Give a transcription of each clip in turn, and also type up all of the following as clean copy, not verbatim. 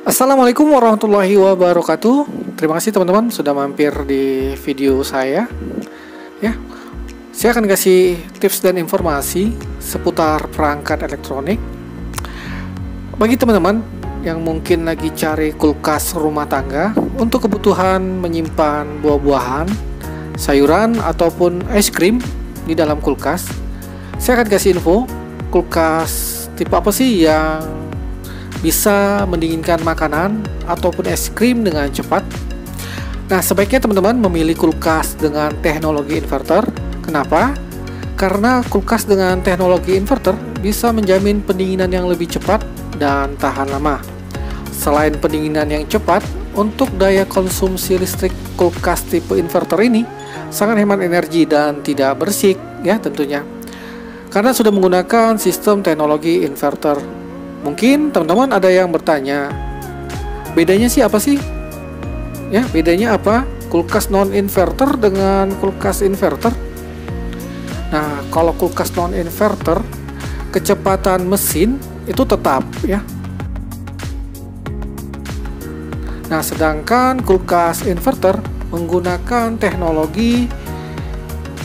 Assalamualaikum warahmatullahi wabarakatuh. Terima kasih teman-teman sudah mampir di video saya. Ya, saya akan kasih tips dan informasi seputar perangkat elektronik bagi teman-teman yang mungkin lagi cari kulkas rumah tangga untuk kebutuhan menyimpan buah-buahan, sayuran ataupun es krim di dalam kulkas. Saya akan kasih info kulkas tipe apa sih yang bisa mendinginkan makanan ataupun es krim dengan cepat. Nah, sebaiknya teman-teman memilih kulkas dengan teknologi inverter. Kenapa? Karena kulkas dengan teknologi inverter bisa menjamin pendinginan yang lebih cepat dan tahan lama. Selain pendinginan yang cepat, untuk daya konsumsi listrik kulkas tipe inverter ini sangat hemat energi dan tidak berisik ya tentunya. Karena sudah menggunakan sistem teknologi inverter. Mungkin teman-teman ada yang bertanya, bedanya sih apa sih? Ya, bedanya apa? Kulkas non-inverter dengan kulkas inverter. Nah, kalau kulkas non-inverter, kecepatan mesin itu tetap ya. Nah, sedangkan kulkas inverter menggunakan teknologi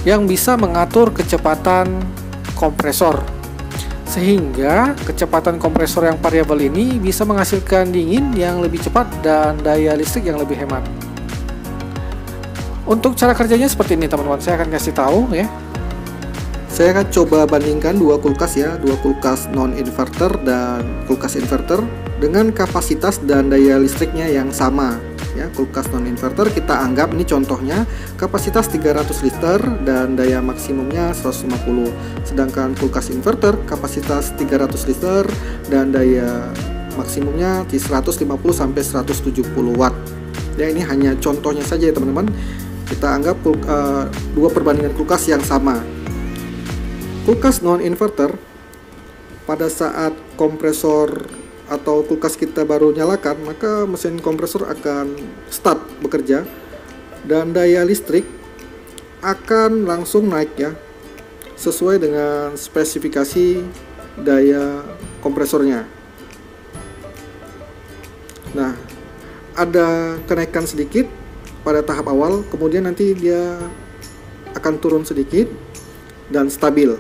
yang bisa mengatur kecepatan kompresor. Sehingga kecepatan kompresor yang variabel ini bisa menghasilkan dingin yang lebih cepat dan daya listrik yang lebih hemat. Untuk cara kerjanya seperti ini teman-teman, saya akan kasih tahu ya. Saya akan coba bandingkan dua kulkas ya, dua kulkas non-inverter dan kulkas inverter dengan kapasitas dan daya listriknya yang sama. Ya, kulkas non-inverter kita anggap ini contohnya kapasitas 300 liter dan daya maksimumnya 150. Sedangkan kulkas inverter kapasitas 300 liter dan daya maksimumnya di 150 sampai 170 watt. Ya, ini hanya contohnya saja ya teman-teman. Kita anggap dua perbandingan kulkas yang sama. Kulkas non-inverter pada saat kompresor atau kulkas kita baru nyalakan, maka mesin kompresor akan start bekerja dan daya listrik akan langsung naik ya, sesuai dengan spesifikasi daya kompresornya. Nah, ada kenaikan sedikit pada tahap awal, kemudian nanti dia akan turun sedikit dan stabil.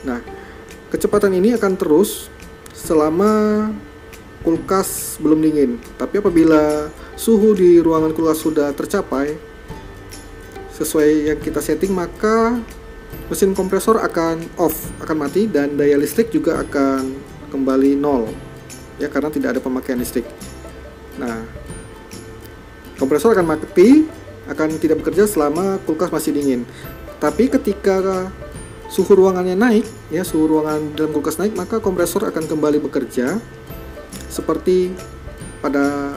Nah, kecepatan ini akan terus selama kulkas belum dingin. Tapi apabila suhu di ruangan kulkas sudah tercapai sesuai yang kita setting, maka mesin kompresor akan off, akan mati, dan daya listrik juga akan kembali nol ya, karena tidak ada pemakaian listrik. Nah, kompresor akan mati, akan tidak bekerja selama kulkas masih dingin. Tapi ketika suhu ruangannya naik ya, suhu ruangan dalam kulkas naik, maka kompresor akan kembali bekerja seperti pada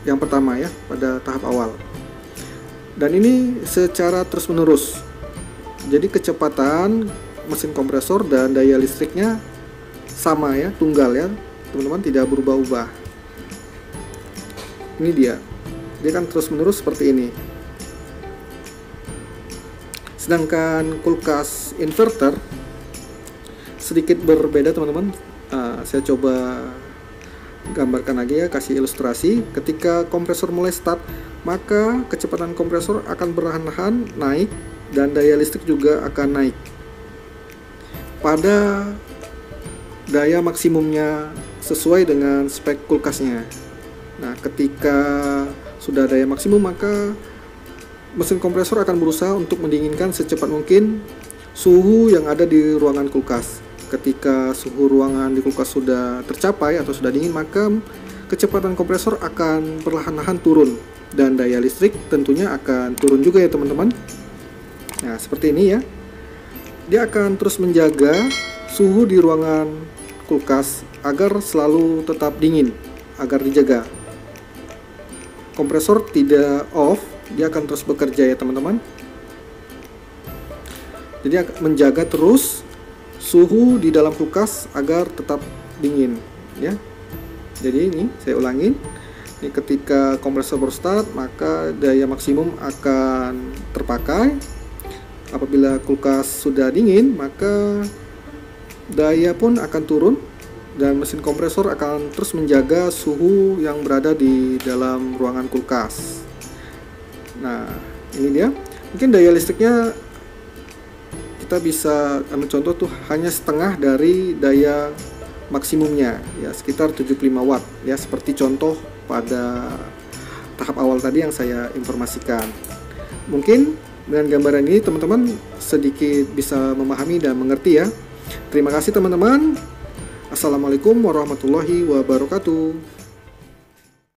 yang pertama ya, pada tahap awal. Dan ini secara terus menerus. Jadi kecepatan mesin kompresor dan daya listriknya sama ya, tunggal ya teman-teman, tidak berubah-ubah. Ini dia akan terus menerus seperti ini. Sedangkan kulkas inverter sedikit berbeda teman-teman. Saya coba gambarkan lagi ya, kasih ilustrasi. Ketika kompresor mulai start, maka kecepatan kompresor akan perlahan-lahan naik dan daya listrik juga akan naik pada daya maksimumnya sesuai dengan spek kulkasnya. Nah, ketika sudah daya maksimum, maka mesin kompresor akan berusaha untuk mendinginkan secepat mungkin suhu yang ada di ruangan kulkas. Ketika suhu ruangan di kulkas sudah tercapai atau sudah dingin, maka kecepatan kompresor akan perlahan-lahan turun dan daya listrik tentunya akan turun juga ya teman-teman. Nah, seperti ini ya. Dia akan terus menjaga suhu di ruangan kulkas agar selalu tetap dingin, agar dijaga. Kompresor tidak off, dia akan terus bekerja ya teman-teman. Jadi menjaga terus suhu di dalam kulkas agar tetap dingin ya. Jadi ini saya ulangin. Ini ketika kompresor berstart, maka daya maksimum akan terpakai. Apabila kulkas sudah dingin, maka daya pun akan turun dan mesin kompresor akan terus menjaga suhu yang berada di dalam ruangan kulkas. Nah, ini dia. Mungkin daya listriknya kita bisa ambil contoh tuh hanya setengah dari daya maksimumnya, ya sekitar 75 watt ya, seperti contoh pada tahap awal tadi yang saya informasikan. Mungkin dengan gambaran ini teman-teman sedikit bisa memahami dan mengerti ya. Terima kasih teman-teman. Assalamualaikum warahmatullahi wabarakatuh.